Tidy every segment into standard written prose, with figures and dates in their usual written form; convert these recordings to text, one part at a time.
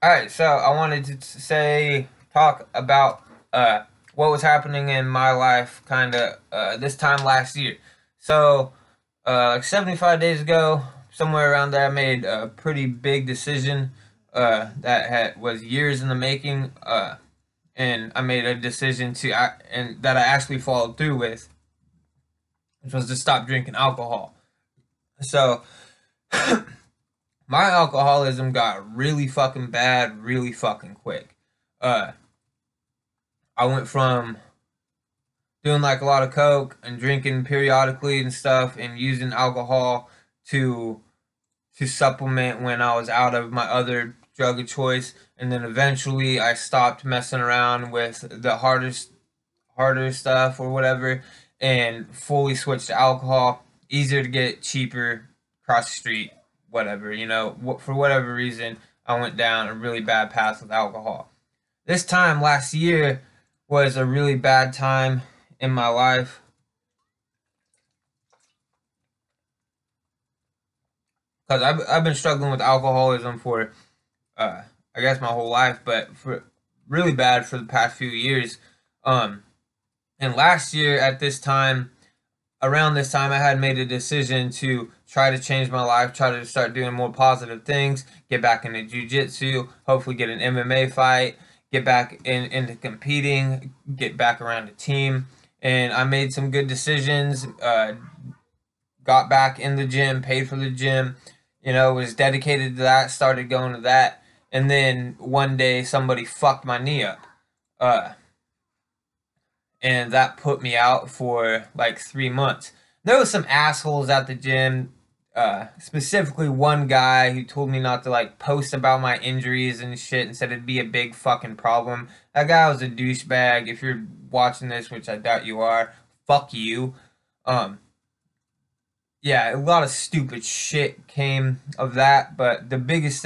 All right, so I wanted to talk about what was happening in my life, kind of this time last year. So, like 75 days ago, somewhere around there, I made a pretty big decision was years in the making, and I made a decision and that I actually followed through with, which was to stop drinking alcohol. So, my alcoholism got really fucking bad, really fucking quick. Uh, I went from doing like a lot of coke and drinking periodically and stuff and using alcohol to to supplement when I was out of my other drug of choice, and then eventually I stopped messing around with the harder stuff or whatever and fully switched to alcohol. Easier to get, cheaper, cross the street, whatever, for whatever reason I went down a really bad path with alcohol. This time last year was a really bad time in my life because I've been struggling with alcoholism for uh, I guess my whole life, but for really bad for the past few years. Um, and last year at this time, around this time, I had made a decision to try to change my life, try to start doing more positive things, get back into jujitsu, hopefully get an MMA fight, get back into competing, get back around a team. And I made some good decisions. Got back in the gym, paid for the gym, was dedicated to that, started going to that, and then one day somebody fucked my knee up. Uh, and that put me out for like 3 months. There was some assholes at the gym, specifically one guy who told me not to like post about my injuries and shit and said it'd be a big fucking problem. That guy was a douchebag. If you're watching this, which I doubt you are, fuck you. Um, yeah, a lot of stupid shit came of that, but biggest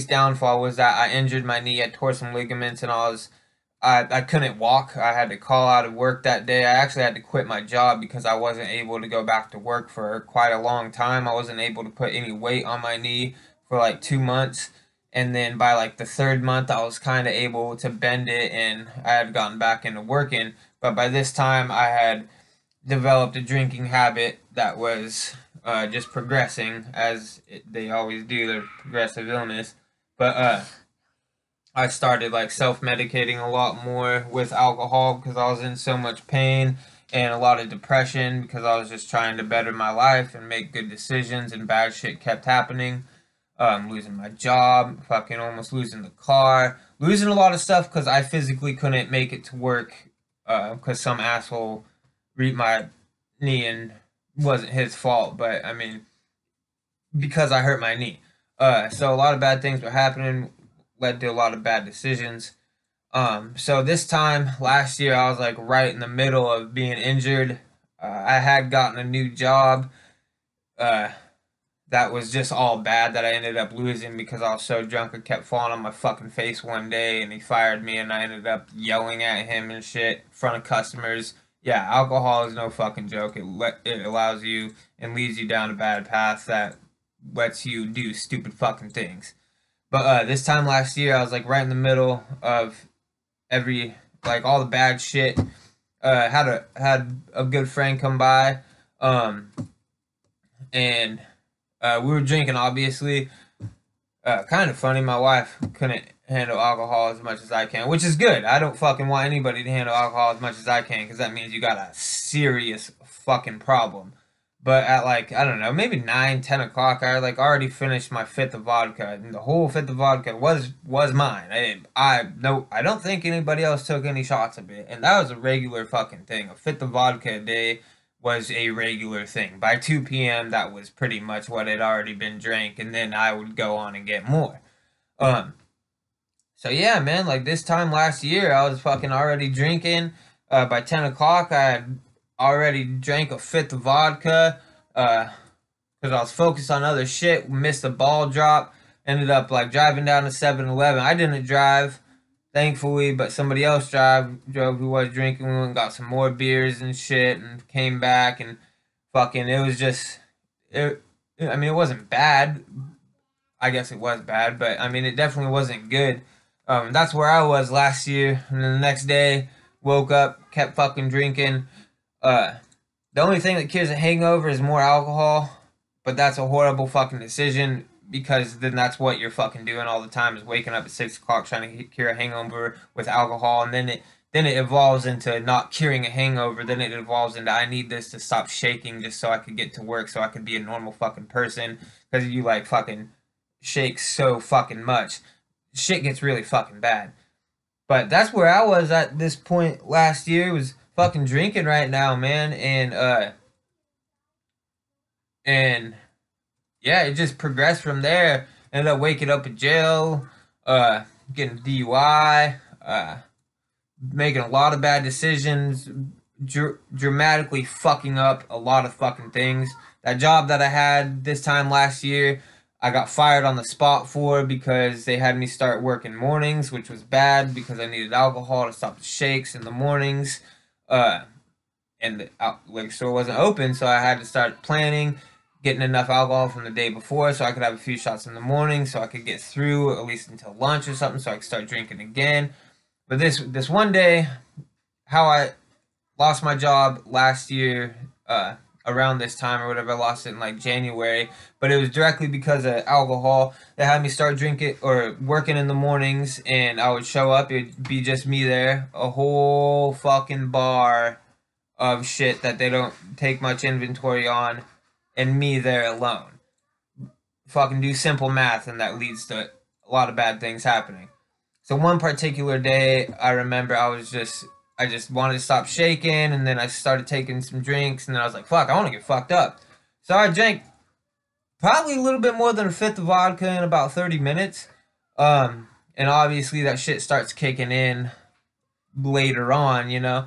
downfall was that I injured my knee. I tore some ligaments and I couldn't walk. I had to call out of work that day. I actually had to quit my job because I wasn't able to go back to work for quite a long time. I wasn't able to put any weight on my knee for like 2 months. And then by like the third month, I was kind of able to bend it and I had gotten back into working. But by this time, I had developed a drinking habit that was just progressing they always do, their progressive illness. But I started like self medicating a lot more with alcohol because I was in so much pain and a lot of depression because I was just trying to better my life and make good decisions, and bad shit kept happening. Losing my job, fucking almost losing the car, losing a lot of stuff because I physically couldn't make it to work because some asshole read my knee and wasn't his fault, but I mean because I hurt my knee. So a lot of bad things were happening, led to a lot of bad decisions. So this time last year, I was like right in the middle of being injured. I had gotten a new job. Uh, that was just all bad that I ended up losing because I was so drunk. I kept falling on my fucking face one day and he fired me and I ended up yelling at him and shit in front of customers. Yeah, alcohol is no fucking joke. It allows you and leads you down a bad path that lets you do stupid fucking things. But this time last year, I was like right in the middle of every like all the bad shit. Had a good friend come by, um, and we were drinking. Obviously, kind of funny. My wife couldn't handle alcohol as much as I can, which is good. I don't fucking want anybody to handle alcohol as much as I can because that means you got a serious fucking problem. But at like I don't know, maybe 9, 10 o'clock, I like already finished my fifth of vodka, and the whole fifth of vodka was mine. I don't think anybody else took any shots of it, and that was a regular fucking thing. A fifth of vodka a day was a regular thing. By 2 p.m., that was pretty much what had already been drank, and then I would go on and get more. Um, so yeah, man, like this time last year, I was fucking already drinking. By 10 o'clock, I had already drank a fifth of vodka. Because I was focused on other shit. Missed a ball drop. Ended up like driving down to 7-Eleven. I didn't drive, thankfully, but somebody else drove who was drinking. We went and got some more beers and shit, and came back and fucking. It was just it. I mean, it wasn't bad. I guess it was bad, but I mean, it definitely wasn't good. That's where I was last year, and then the next day, woke up, kept fucking drinking. Uh, the only thing that cures a hangover is more alcohol, but that's a horrible fucking decision because then that's what you're fucking doing all the time is waking up at 6 o'clock trying to cure a hangover with alcohol, and then it evolves into not curing a hangover. Then it evolves into I need this to stop shaking just so I could get to work, so I could be a normal fucking person. Because you like fucking shake so fucking much, shit gets really fucking bad. But that's where I was at this point last year. Was fucking drinking right now, man, and yeah, it just progressed from there. Ended up waking up in jail, getting DUI, making a lot of bad decisions, dramatically fucking up a lot of fucking things. That job that I had this time last year, I got fired on the spot for because they had me start working mornings, which was bad because I needed alcohol to stop the shakes in the mornings. Uh, and the liquor store wasn't open, so I had to start planning, getting enough alcohol from the day before so I could have a few shots in the morning so I could get through at least until lunch or something so I could start drinking again. But this one day, how I lost my job last year, around this time or whatever, I lost it in like January, but it was directly because of alcohol that had me start drinking or working in the mornings, and I would show up, it'd be just me there, a whole fucking bar of shit that they don't take much inventory on, and me there alone. Fucking do simple math, and that leads to a lot of bad things happening. So one particular day, I remember I just wanted to stop shaking, and then I started taking some drinks, and then I was like, fuck, I want to get fucked up. So I drank probably a little bit more than a fifth of vodka in about 30 minutes. And obviously that shit starts kicking in later on, you know?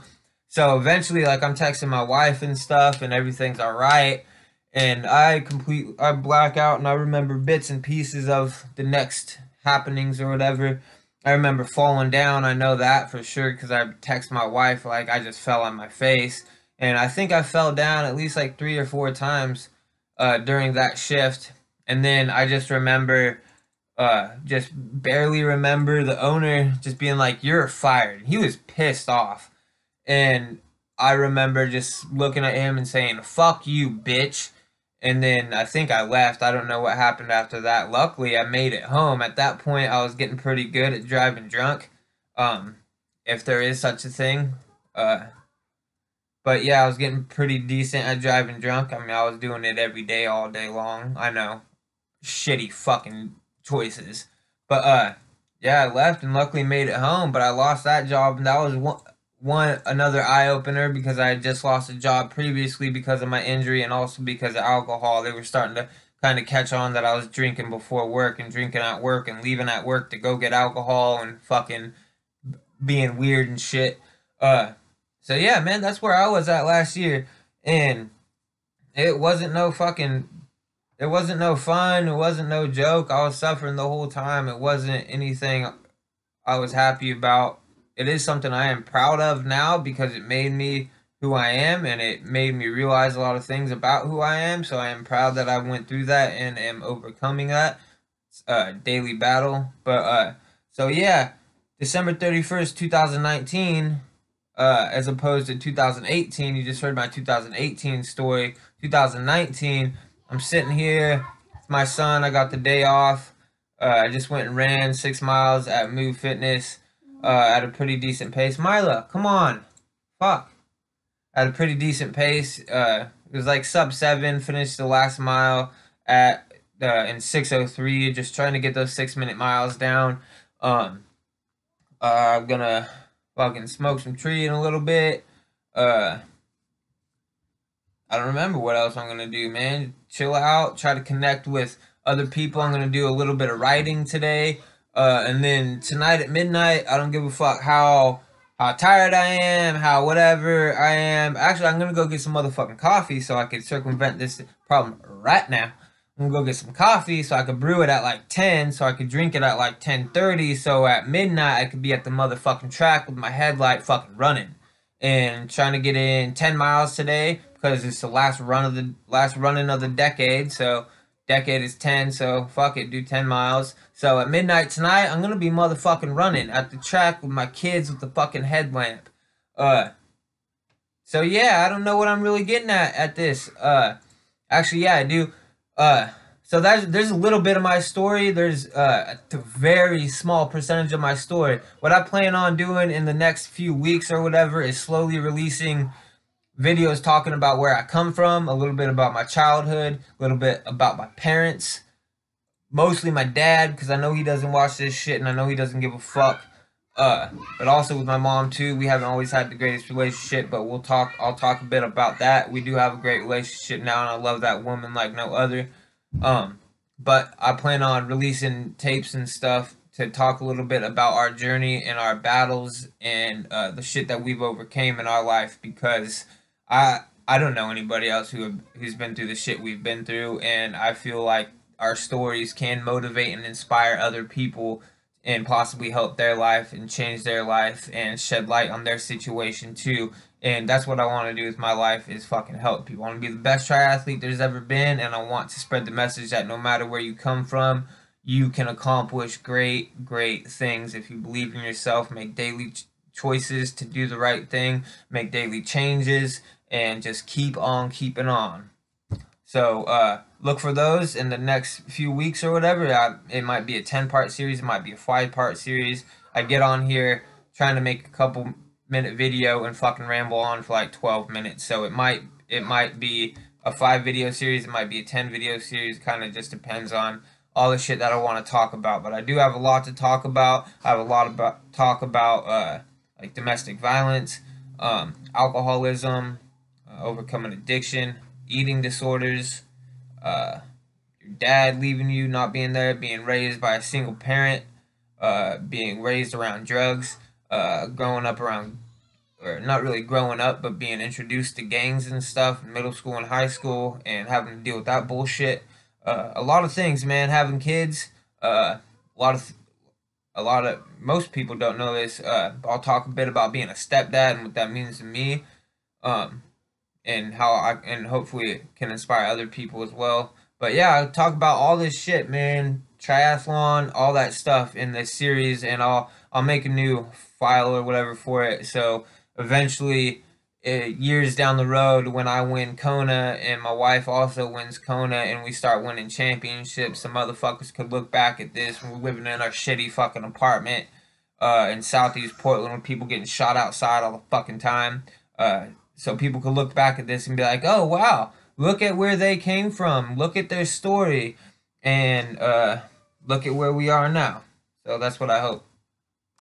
So eventually, like, I'm texting my wife and stuff, and everything's all right. And I black out, and I remember bits and pieces of the next happenings or whatever. I remember falling down. I know that for sure because I text my wife like I just fell on my face, and I think I fell down at least like 3 or 4 times during that shift. And then I just barely remember the owner just being like, "You're fired." He was pissed off, and I remember just looking at him and saying, "Fuck you, bitch." And then I think I left. I don't know what happened after that. Luckily, I made it home. At that point, I was getting pretty good at driving drunk, um, if there is such a thing. Uh, but yeah, I was getting pretty decent at driving drunk. I mean, I was doing it every day, all day long. I know, shitty fucking choices. But yeah, I left and luckily made it home. But I lost that job, and that was one another eye opener because I had just lost a job previously because of my injury and also because of alcohol. They were starting to kind of catch on that I was drinking before work and drinking at work and leaving at work to go get alcohol and fucking being weird and shit. Uh, so yeah, man, that's where I was at last year, and it wasn't no fucking. It wasn't no fun. It wasn't no joke. I was suffering the whole time. It wasn't anything I was happy about. It is something I am proud of now because it made me who I am, and it made me realize a lot of things about who I am. So I am proud that I went through that and am overcoming that daily battle. But so yeah, December 31st, 2019, as opposed to 2018. You just heard my 2018 story. 2019, I'm sitting here. It's my son. I got the day off. I just went and ran 6 miles at Move Fitness at a pretty decent pace. Mila, come on. Fuck. At a pretty decent pace. It was like sub 7. Finished the last mile at in 6:03. Just trying to get those 6-minute miles down. I'm gonna fucking smoke some tree in a little bit. Uh, I don't remember what else I'm gonna do, man. Chill out, try to connect with other people. I'm gonna do a little bit of writing today. And then tonight at midnight, I don't give a fuck how tired I am, how whatever I am. Actually, I'm gonna go get some motherfucking coffee so I can circumvent this problem right now. I'm gonna go get some coffee so I could brew it at like 10, so I could drink it at like 10:30, so at midnight I could be at the motherfucking track with my headlight fucking running and trying to get in 10 miles today because it's the last running of the decade. So decade is 10, so fuck it, do 10 miles. So at midnight tonight, I'm gonna be motherfucking running at the track with my kids with the fucking headlamp. Uh, so yeah, I don't know what I'm really getting at this. Actually, yeah, I do. Uh, so there's a little bit of my story. There's a very small percentage of my story. What I plan on doing in the next few weeks or whatever is slowly releasing videos talking about where I come from, a little bit about my childhood, a little bit about my parents, mostly my dad, because I know he doesn't watch this shit and I know he doesn't give a fuck. But also with my mom too. We haven't always had the greatest relationship, but I'll talk a bit about that. We do have a great relationship now, and I love that woman like no other. Um, but I plan on releasing tapes and stuff to talk a little bit about our journey and our battles and the shit that we've overcame in our life, because I don't know anybody else who's been through the shit we've been through, and I feel like our stories can motivate and inspire other people and possibly help their life and change their life and shed light on their situation too. And that's what I want to do with my life, is fucking help people. I want to be the best triathlete there's ever been, and I want to spread the message that no matter where you come from, you can accomplish great things if you believe in yourself, make daily choices to do the right thing, make daily changes, and just keep on keeping on. So look for those in the next few weeks or whatever. It might be a 10-part series, it might be a 5-part series. I get on here trying to make a couple minute video and fucking ramble on for like 12 minutes. So it might be a 5 video series, it might be a 10 video series. Kind of just depends on all the shit that I want to talk about. But I do have a lot to talk about. I have a lot about talk about like domestic violence, alcoholism, overcoming addiction, eating disorders, your dad leaving you, not being there, being raised by a single parent, being raised around drugs, growing up around, or not really growing up, but being introduced to gangs and stuff in middle school and high school, and having to deal with that bullshit. A lot of things, man. Having kids, a lot of most people don't know this. I'll talk a bit about being a stepdad and what that means to me. Um, and how I and hopefully it can inspire other people as well. But yeah, I'll talk about all this shit, man. Triathlon, all that stuff in this series, and I'll make a new file or whatever for it. So eventually, years down the road, when I win Kona and my wife also wins Kona, and we start winning championships, some motherfuckers could look back at this when we're living in our shitty fucking apartment in Southeast Portland, with people getting shot outside all the fucking time. So people could look back at this and be like, "Oh wow, look at where they came from. Look at their story, and look at where we are now." So that's what I hope.